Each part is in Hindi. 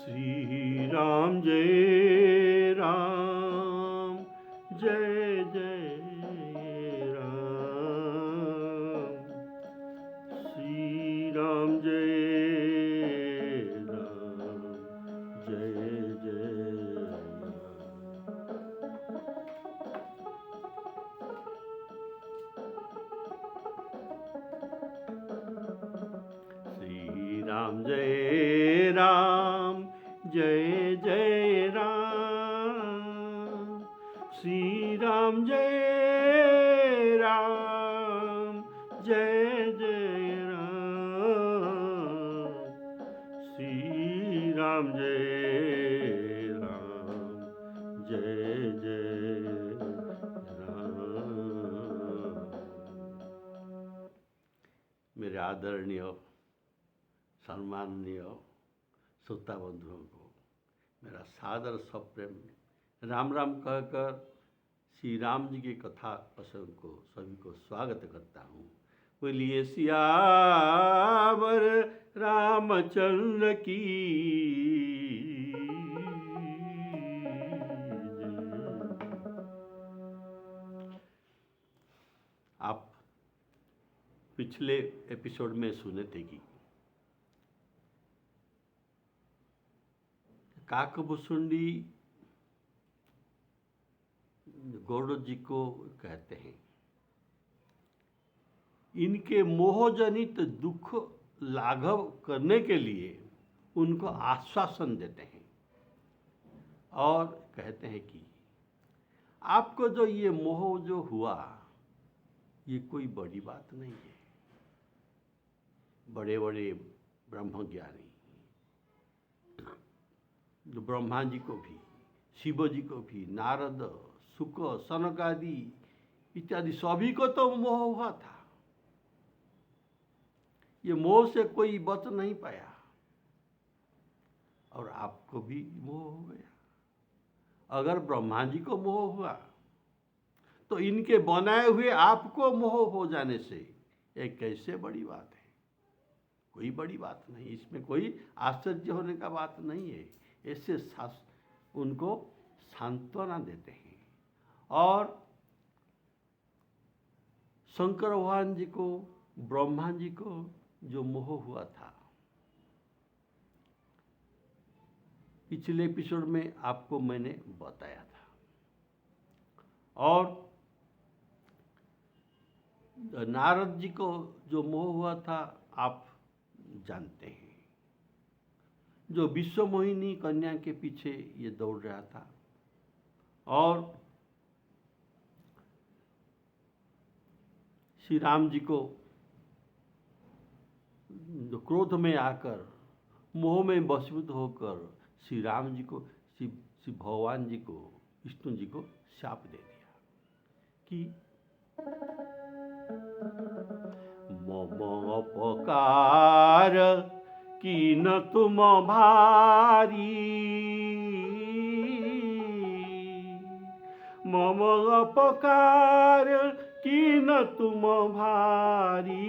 श्री राम जय राम, जय जय राम। श्री राम जय राम, जय जय राम। श्री राम जय राम, जय जय राम। श्री राम जय राम, जय जय राम। श्री राम जय राम, जय जय राम। मेरे आदरणीय सम्माननीय श्रोता बंधुओं को मेरा सादर सप्रेम राम राम कहकर श्री राम जी की कथा प्रसंग को सभी को स्वागत करता हूँ। बोलिए सियावर रामचंद्र की जय। आप पिछले एपिसोड में सुने थे कि काकभुसुंडी गौड़ जी को कहते हैं, इनके मोहजनित दुख लाघव करने के लिए उनको आश्वासन देते हैं और कहते हैं कि आपको जो ये मोह जो हुआ ये कोई बड़ी बात नहीं है। बड़े बड़े ब्रह्मज्ञानी जो ब्रह्मा जी को भी, शिव जी को भी, नारद, शुक, सनक आदि इत्यादि सभी को तो मोह हुआ था। ये मोह से कोई बच नहीं पाया और आपको भी मोह हो गया। अगर ब्रह्मा जी को मोह हुआ तो इनके बनाए हुए आपको मोह हो जाने से एक कैसे बड़ी बात है। कोई बड़ी बात नहीं, इसमें कोई आश्चर्य होने का बात नहीं है। ऐसे उनको सांत्वना देते हैं। और शंकर भगवान जी को, ब्रह्मा जी को जो मोह हुआ था, पिछले एपिसोड में आपको मैंने बताया था। और नारद जी को जो मोह हुआ था आप जानते हैं, जो विश्व मोहिनी कन्या के पीछे ये दौड़ रहा था और श्री राम जी को क्रोध में आकर, मोह में वशीभूत होकर श्री राम जी को, श्री भगवान जी को, विष्णु जी को शाप दे दिया कि मम अपकार कीन तुम भारी, मम अपकार कीन तुम भारी,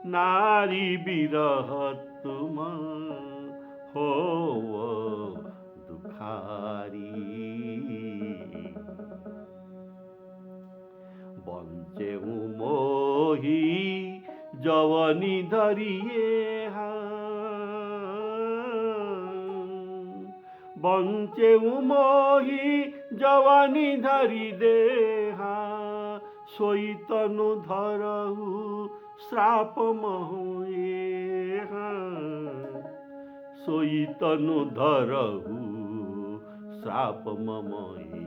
नारी बिरह तुम हो दुखारी। बंचे मोही जवनी धरिए बंचे मोही जवानी धरी देहा, सोई तनु धरहु श्राप महुए, सोई तनु धरहु श्राप ममोए।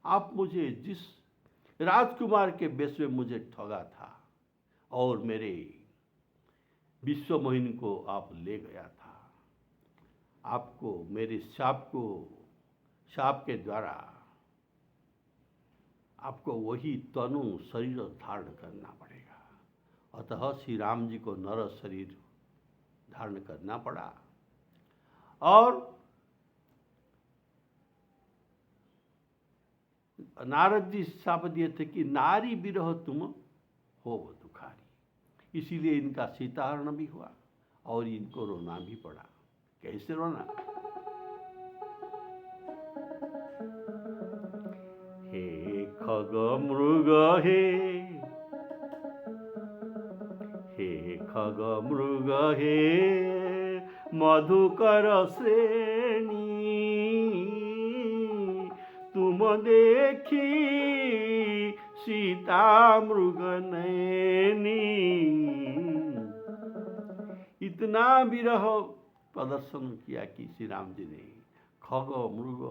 आप मुझे जिस राजकुमार के वेश में मुझे ठगा था और मेरे विश्व मोहिनी को आप ले गया था, आपको मेरे शाप के द्वारा आपको वही तनु शरीर धारण करना पड़ेगा। अतः श्री राम जी को नर शरीर धारण करना पड़ा। और नारद जी शाप दिए थे कि नारी विरह तुम हो दुखारी, इसीलिए इनका सीताहरण भी हुआ और इनको रोना भी पड़ा। कैसे रोना? हे खग मृग हे खग मृग हे मधुकर श्रेणी, तुम देखी सीता मृग नैनी। इतना विरह प्रदर्शन किया कि श्री राम जी ने खग मृग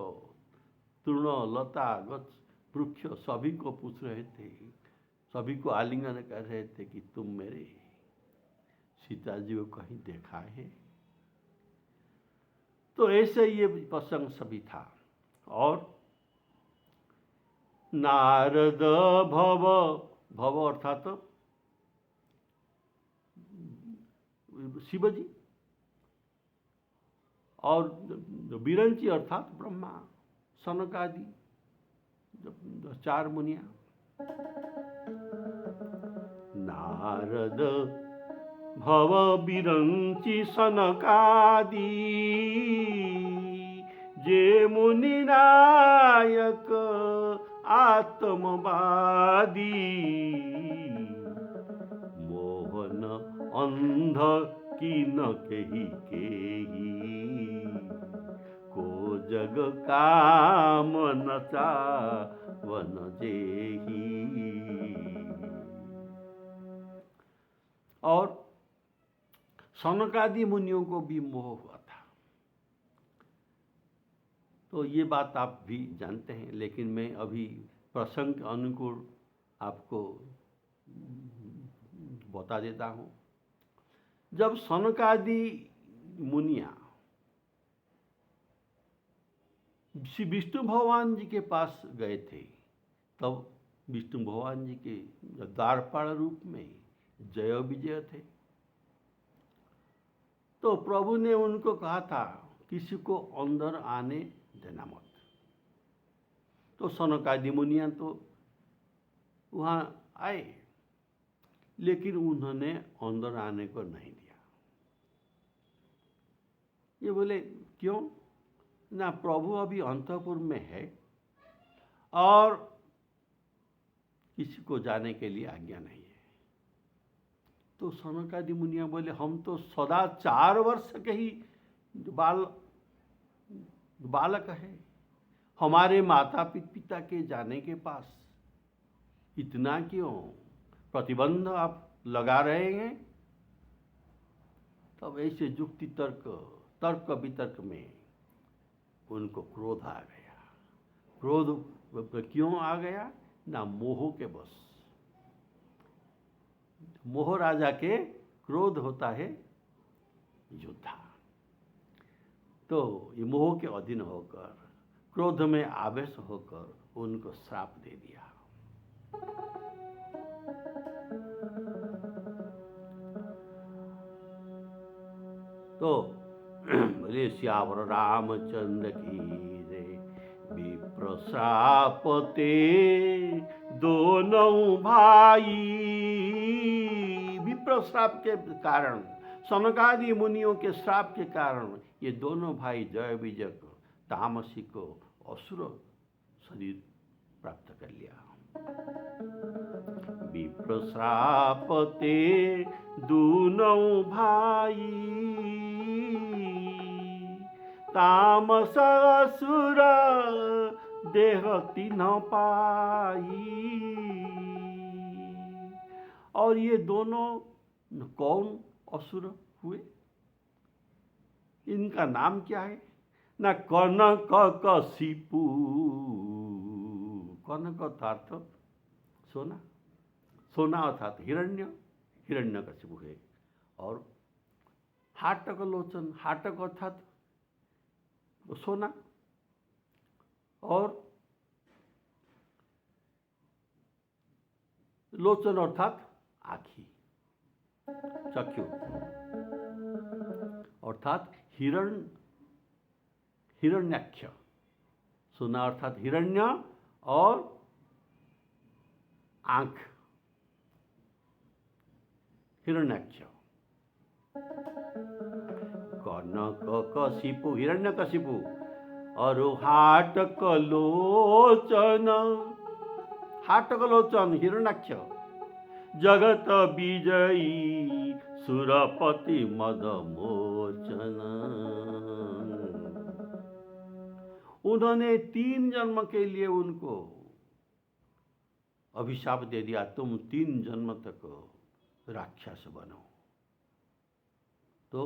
तृण लता गच वृक्ष सभी को पूछ रहे थे, सभी को आलिंगन कर रहे थे कि तुम मेरे सीता जी को कहीं देखा है? तो ऐसे ये प्रसंग सभी था। और नारद भव, भव अर्थात शिव जी, और बिरंची अर्थात ब्रह्मा, सनक आदि 4 मुनिया। नारद भव बिरंची सनकादि, जे मुनि नायक आत्मवादी। मोहन अंध की न केही केही, को जग काम न चावन जेही। और सनकादि मुनियों को भी मोह हुआ था। तो ये बात आप भी जानते हैं, लेकिन मैं अभी प्रसंग के अनुकूल आपको बता देता हूँ। जब सनकादि मुनिया श्री विष्णु भगवान जी के पास गए थे, तब विष्णु भगवान जी के द्वारपाल रूप में जय विजय थे। तो प्रभु ने उनको कहा था किसी को अंदर आने देना मत। तो सनकादि मुनिया तो वहाँ आए, लेकिन उन्होंने अंदर आने को नहीं दिया। ये बोले क्यों? ना, प्रभु अभी अंतःपुर में है और किसी को जाने के लिए आज्ञा नहीं है। तो सनकादि मुनिया बोले हम तो सदा 4 वर्ष के ही बालक है, हमारे माता पिता के जाने के पास इतना क्यों प्रतिबंध आप लगा रहे हैं? तब ऐसे युक्ति तर्क वितर्क में उनको क्रोध आ गया। क्रोध क्यों आ गया? ना, मोह के बस। मोह राजा के क्रोध होता है योद्धा। तो ये मोह के अधीन होकर, क्रोध में आवेश होकर उनको श्राप दे दिया। तो बोले श्यावर रामचंद्र की जय। विप्र श्रापते दोनों भाई। विप्र श्राप के कारण, सनकादि मुनियों के श्राप के कारण ये दोनों भाई जय विजय को, तामसी को असुर शरीर प्राप्त कर लिया। विप्र श्रापते दोनों भाई, तामस असुर देह तीनों पाई। और ये दोनों कौन असुर हुए? इनका नाम क्या है? ना, कनक कशिपु। कनक अर्थात सोना, सोना अर्थात हिरण्यकशिपु है। और हाटक लोचन, हाटक अर्थात सोना, और लोचन अर्थात आँखी, चक्षु, अर्थात हिरण्याक्ष। सोना अर्थात हिरण्य और आँख हिरण्याक्ष। कनक कशिपु हिरण्यकशिपु और हाटकलोचन हिरण्याक्ष जगत विजयी सुरपति मदमोचन। उन्होंने 3 जन्म के लिए उनको अभिशाप दे दिया, तुम 3 जन्म तक राक्षस बनो। तो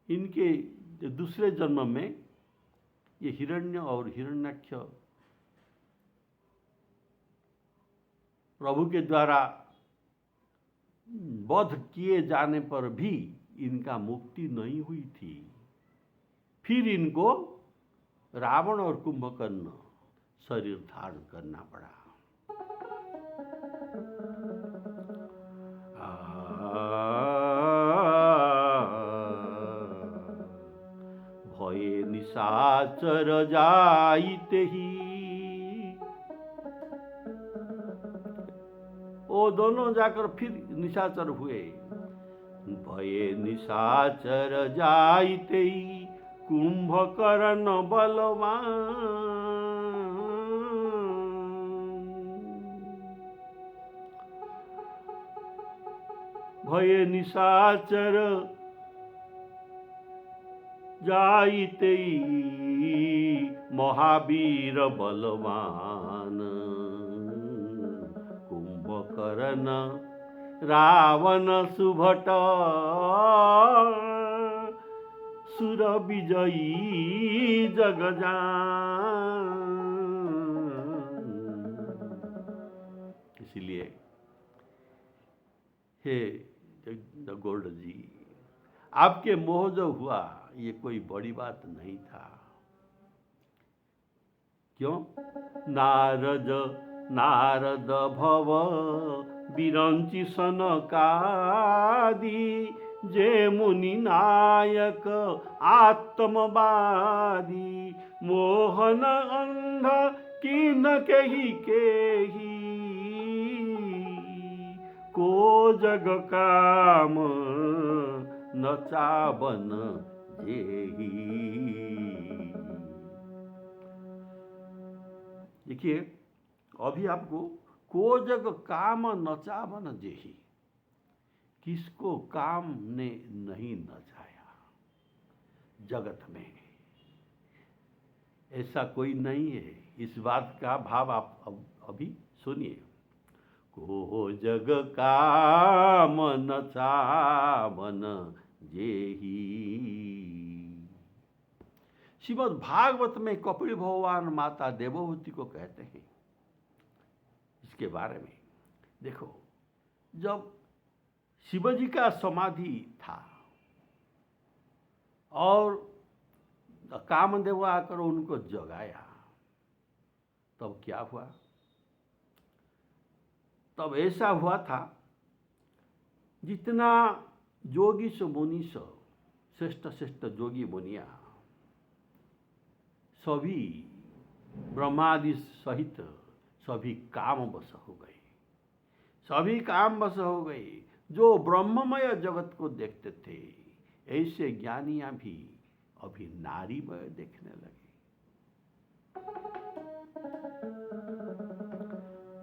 इनके दूसरे जन्म में ये हिरण्य और हिरण्याक्ष प्रभु के द्वारा वध किए जाने पर भी इनका मुक्ति नहीं हुई थी। फिर इनको रावण और कुंभकर्ण शरीर धारण करना पड़ा। भये निशाचर जाइते ही, वो दोनों जाकर फिर निशाचर हुए। भये निशाचर जाइते ही कुंभकर्ण बलवान। भये निशाचर जाइते महावीर बलवान। कुंभकर्ण रावण सुभट सुर विजयी जगजान। इसलिए हे गोल्ड जी, आपके मोह जो हुआ ये कोई बड़ी बात नहीं था। क्यों? नारद भव विरंची सनकादि जे मुनि नायक आत्मवादी। मोहन अंध किन केही को जग काम नचावन जेही। देखिए अभी आपको को जग काम नचावन जेही, किसको काम ने नहीं नचाया जगत में? ऐसा कोई नहीं है। इस बात का भाव आप अभी सुनिए। को जग काम नचावन जेही। श्रीमद् भागवत में कपिल भगवान माता देवहूति को कहते हैं इसके बारे में। देखो, जब शिवजी का समाधि था और कामदेव आकर उनको जगाया, तब क्या हुआ? तब ऐसा हुआ था, जितना योगी सो मुनि सो श्रेष्ठ श्रेष्ठ योगी मुनिया सभी ब्रह्मादि सहित सभी काम बस हो गए। सभी काम बस हो गए। जो ब्रह्ममय जगत को देखते थे, ऐसे ज्ञानियां भी अभी नारीमय देखने लगे।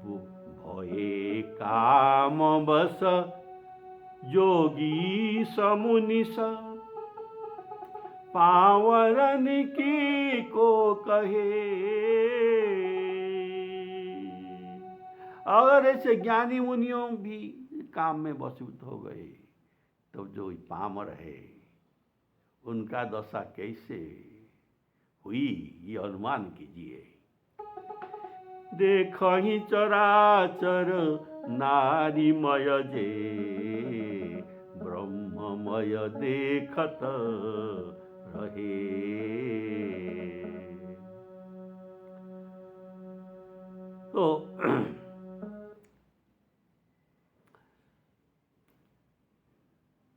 वो भये काम बस योगी समुनि स पावरन की को कहे। अगर ऐसे ज्ञानी मुनियों भी काम में वशीभूत हो गए, तो जो पामर है उनका दशा कैसे हुई, ये अनुमान कीजिए। देखहि चराचर नारीमय जे ब्रह्ममय देखत रहे। तो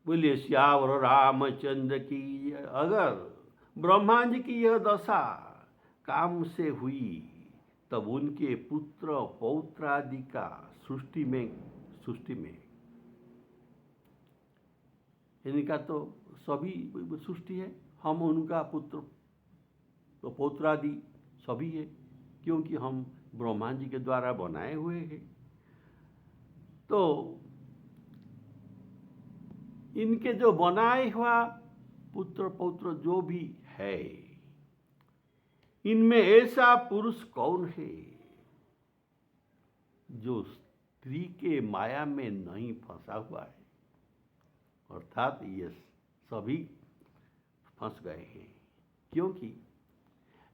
बोलिए श्यावर रामचंद्र की। अगर ब्रह्मा जी की यह दशा काम से हुई, तब उनके पुत्र पौत्र आदि का सृष्टि में इनका तो सभी सृष्टि है, हम उनका पुत्र तो पौत्रादि सभी है, क्योंकि हम ब्रह्मा जी के द्वारा बनाए हुए हैं। तो इनके जो बनाए हुआ पुत्र पौत्र जो भी है, इनमें ऐसा पुरुष कौन है जो स्त्री के माया में नहीं फंसा हुआ है? अर्थात ये सभी फंस गए हैं, क्योंकि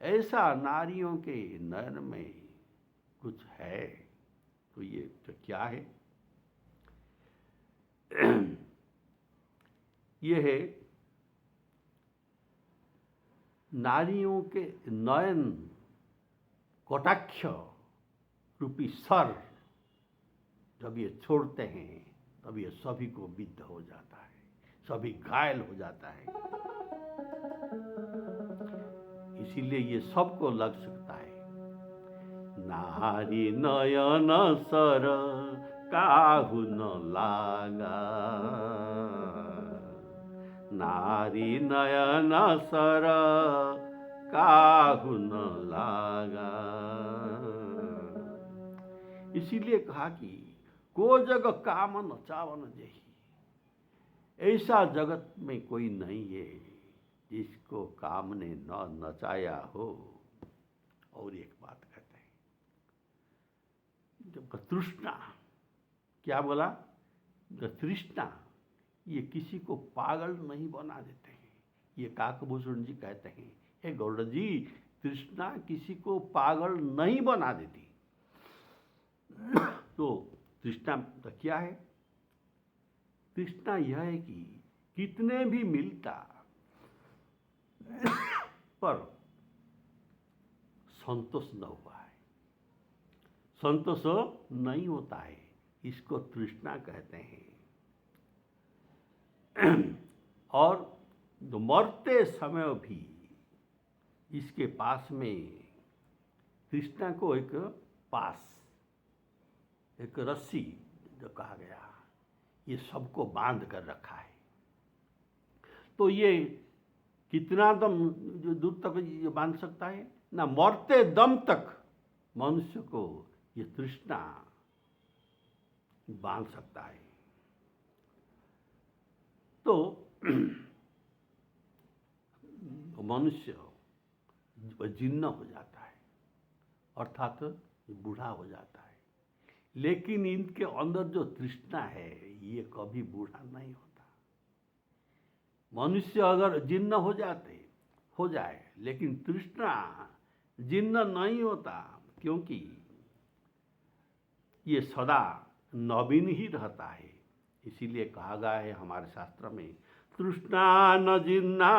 ऐसा नारियों के नयन में कुछ है। तो ये तो क्या है? ये है नारियों के नयन कटाक्ष रूपी सर जब ये छोड़ते हैं तब ये सभी को विद्ध हो जाता है, सभी घायल हो जाता है। इसीलिए ये सबको लग सकता है। नारी नयन सर काहू न लागा, नारी नयन सर काहू न लागा। इसीलिए कहा कि को जग काम नचावन जही, ऐसा जगत में कोई नहीं है जिसको काम ने न नचाया हो। और एक बात कहते हैं, जब तृष्णा, क्या बोला? तृष्णा ये किसी को पागल नहीं बना देते हैं। ये काकभूषण जी कहते हैं, हे गौड़ जी, तृष्णा किसी को पागल नहीं बना देती। तो तृष्णा तो क्या है? तृष्णा यह है कि कितने भी मिलता पर संतोष न हुआ है, संतोष नहीं होता है, इसको तृष्णा कहते हैं। और जो मरते समय भी इसके पास में तृष्णा को एक पास, एक रस्सी जो कहा गया, ये सबको बांध कर रखा है। तो ये कितना दम जो दूर तक ये बांध सकता है ना? मरते दम तक मनुष्य को ये तृष्णा बांध सकता है। तो मनुष्य जीर्ण हो जाता है, अर्थात बूढ़ा हो जाता है। लेकिन इनके अंदर जो तृष्णा है ये कभी बूढ़ा नहीं होता। मनुष्य अगर जीर्ण हो जाए, लेकिन तृष्णा जीर्ण नहीं होता, क्योंकि ये सदा नवीन ही रहता है। इसीलिए कहा गया है हमारे शास्त्र में, तृष्णा न जीर्णा,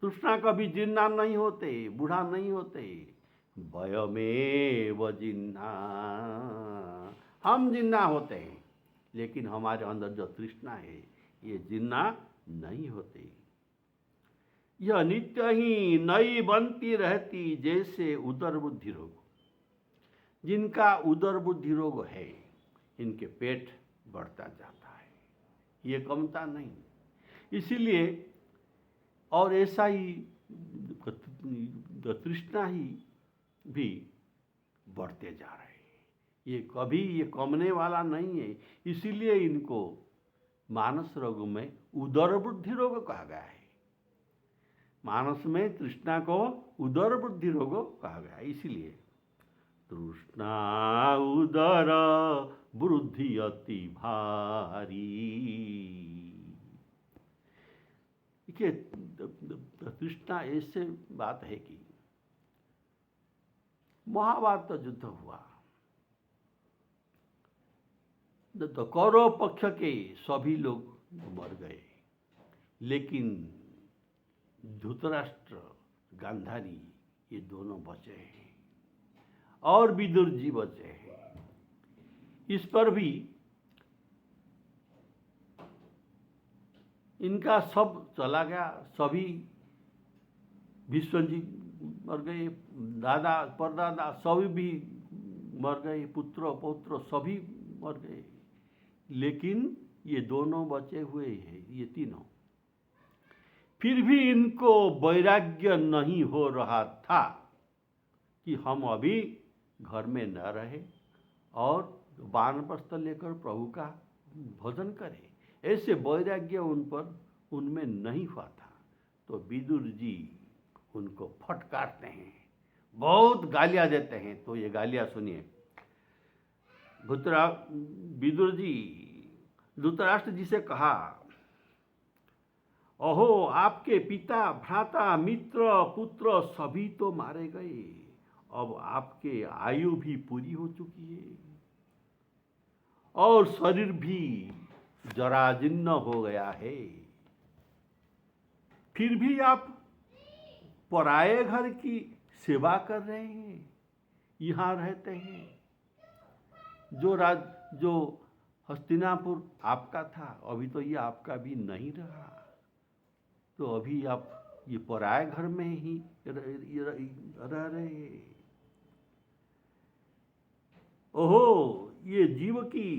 तृष्णा कभी जीर्णा नहीं होते, बूढ़ा नहीं होते। वयमेव जीर्णा, हम जीर्णा होते हैं, लेकिन हमारे अंदर जो तृष्णा है ये जीर्णा नहीं होती। यह नित्य ही नई बनती रहती, जैसे उदर बुद्धि रोग। जिनका उदर बुद्धि रोग है, इनके पेट बढ़ता जाता है, ये कमता नहीं। इसीलिए और ऐसा ही तृष्णा ही भी बढ़ते जा रहे हैं, ये कभी ये कमने वाला नहीं है। इसीलिए इनको मानस रोग में उदर बुद्धि रोग कहा गया है। मानस में तृष्णा को उदर बुद्धि रोग कहा गया है। इसीलिए तृष्णा उदर बुद्धि अति भारी। देखिए, तृष्णा ऐसे बात है कि महाभारत युद्ध हुआ तो कौरव पक्ष के सभी लोग मर गए, लेकिन धृतराष्ट्र, गांधारी ये दोनों बचे हैं और विदुर जी बचे हैं। इस पर भी इनका सब चला गया, सभी भीष्म जी मर गए, दादा परदादा सभी भी मर गए, पुत्र पौत्र सभी मर गए। लेकिन ये दोनों बचे हुए हैं, ये तीनों। फिर भी इनको वैराग्य नहीं हो रहा था कि हम अभी घर में न रहे और वानप्रस्थ लेकर प्रभु का भजन करें। ऐसे वैराग्य उनमें नहीं हुआ था। तो विदुर जी उनको फटकारते हैं, बहुत गालियां देते हैं। तो ये गालियां सुनिए। विदुर जी धृतराष्ट्र जी से कहा, अहो, आपके पिता, भ्राता, मित्र, पुत्र सभी तो मारे गए, अब आपके आयु भी पूरी हो चुकी है और शरीर भी जराजीर्ण हो गया है। फिर भी आप पराये घर की सेवा कर रहे हैं, यहाँ रहते हैं। जो हस्तिनापुर आपका था, अभी तो ये आपका भी नहीं रहा। तो अभी आप ये पराये घर में ही रह रहे हैं। ओहो, ये जीव की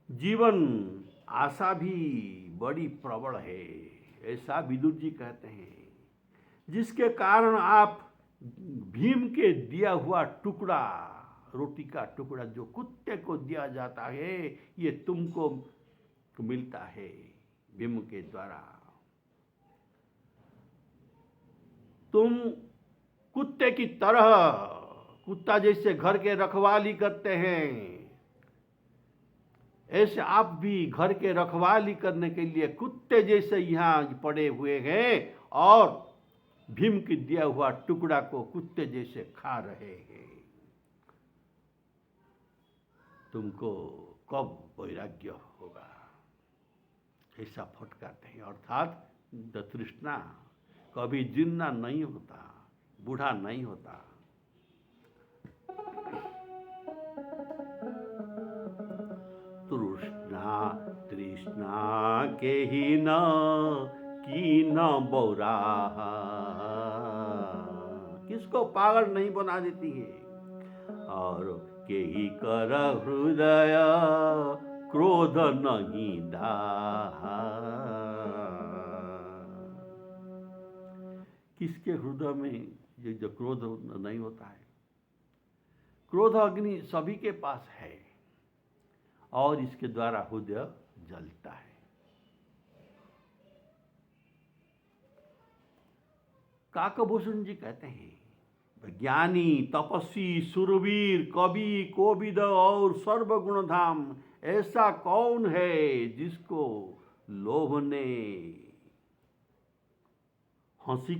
जीवन आशा भी बड़ी प्रबल है, ऐसा विदुर जी कहते हैं। जिसके कारण आप भीम के दिया हुआ टुकड़ा, रोटी का टुकड़ा जो कुत्ते को दिया जाता है, ये तुमको मिलता है भीम के द्वारा। तुम कुत्ते की तरह, कुत्ता जैसे घर के रखवाली करते हैं, ऐसे आप भी घर के रखवाली करने के लिए कुत्ते जैसे यहाँ पड़े हुए हैं और भीम की दिया हुआ टुकड़ा को कुत्ते जैसे खा रहे हैं। तुमको कब वैराग्य होगा, ऐसा फटकारते हैं। अर्थात तृष्णा कभी जीर्णा नहीं होता, बूढ़ा नहीं होता। तृष्णा के ही न की न बौरा, किसको पागल नहीं बना देती है। और के ही कर हृदय क्रोध नहीं दाहा, किसके हृदय में जो क्रोध नहीं होता है। क्रोध अग्नि सभी के पास है और इसके द्वारा हृदय जलता है। काकभूषण जी कहते हैं, ज्ञानी, तपस्वी, सुरवीर, कवि, कोविद और सर्वगुणधाम ऐसा कौन है जिसको लोभ ने हंसी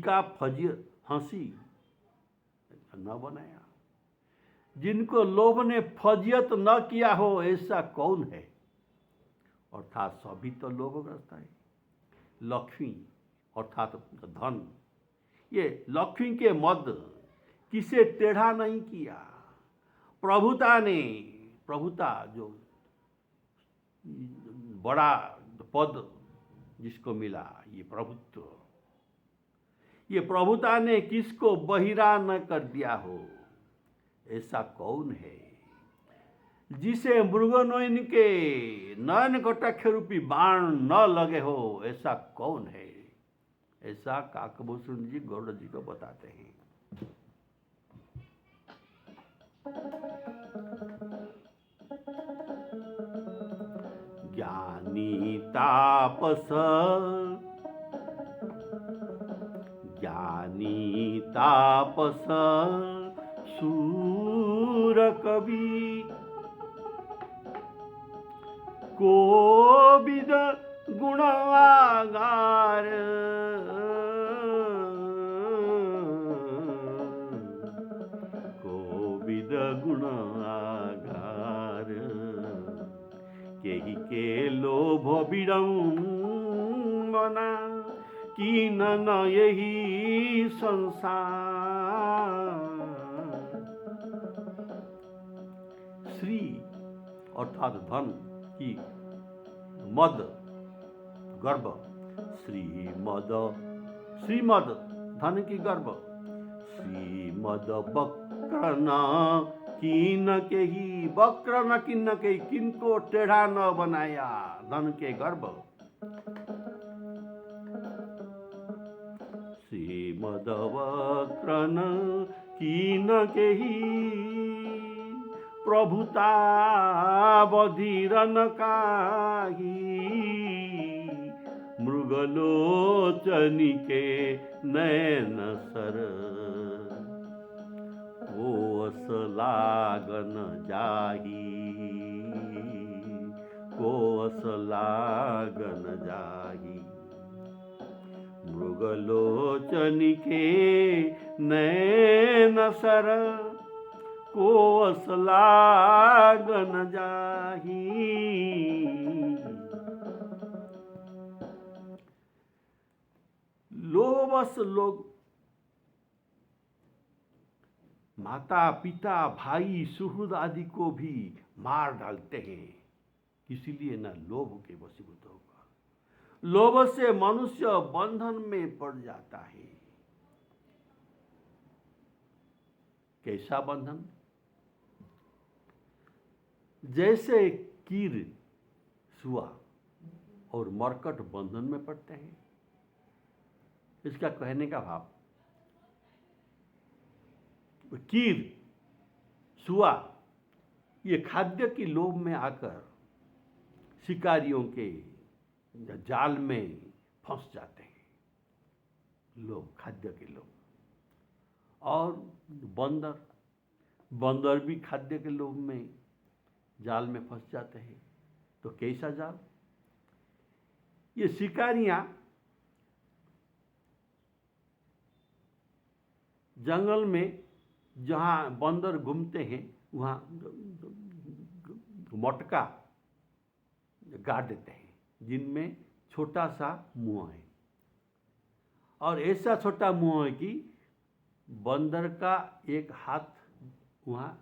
न बनाया, जिनको लोभ ने फजियत न किया हो, ऐसा कौन है। अर्थात सभी तो लोभग्रस्त है। लक्ष्मी अर्थात धन, ये लक्ष्मी के मद किसे टेढ़ा नहीं किया। प्रभुता जो बड़ा पद जिसको मिला, ये प्रभुत्व, ये प्रभुता ने किसको बहिरा न कर दिया हो, ऐसा कौन है। जिसे मृगनयन के नयन कटाक्ष रूपी बाण न लगे हो, ऐसा कौन है। ऐसा काकभूषण जी गौड़ जी को बताते हैं। ज्ञानी तापस सूर कवि, कोविद गुणवागार, कोविद गुणवागार, केहि के लोभ विडंबना, कीन न यही संसार। श्री अर्थात धन की मद गर्भ, श्रीमद धन की गर्भ, श्रीमद वक्रन कीन के ही वक्र न किन्न के, किनको टेढ़ा न बनाया धन के गर्भ। श्रीमद वक्र न कीन के ही, प्रभुता बधिर न काही। मृगलोचनी के नयन सर, कोस लागन जाही, कोस लागन जाही। मृगलोचनी के नयन सर, कोस लागन जाही। लोभवश लोग माता पिता भाई सुहृद आदि को भी मार डालते हैं, इसीलिए न लोभ के वशीभूत होगा। लोभ से मनुष्य बंधन में पड़ जाता है। कैसा बंधन? जैसे कीर, सुआ और मरकट बंधन में पड़ते हैं। इसका कहने का भाव, कीर, सुआ ये खाद्य की लोभ में आकर शिकारियों के जाल में फंस जाते हैं। लोभ, खाद्य के लोभ। और बंदर, बंदर भी खाद्य के लोभ में जाल में फंस जाते हैं। तो कैसा जाल? ये शिकारियां जंगल में जहाँ बंदर घूमते हैं वहाँ मटका गाड़ देते हैं, जिनमें छोटा सा मुंह है। और ऐसा छोटा मुंह है कि बंदर का एक हाथ वहाँ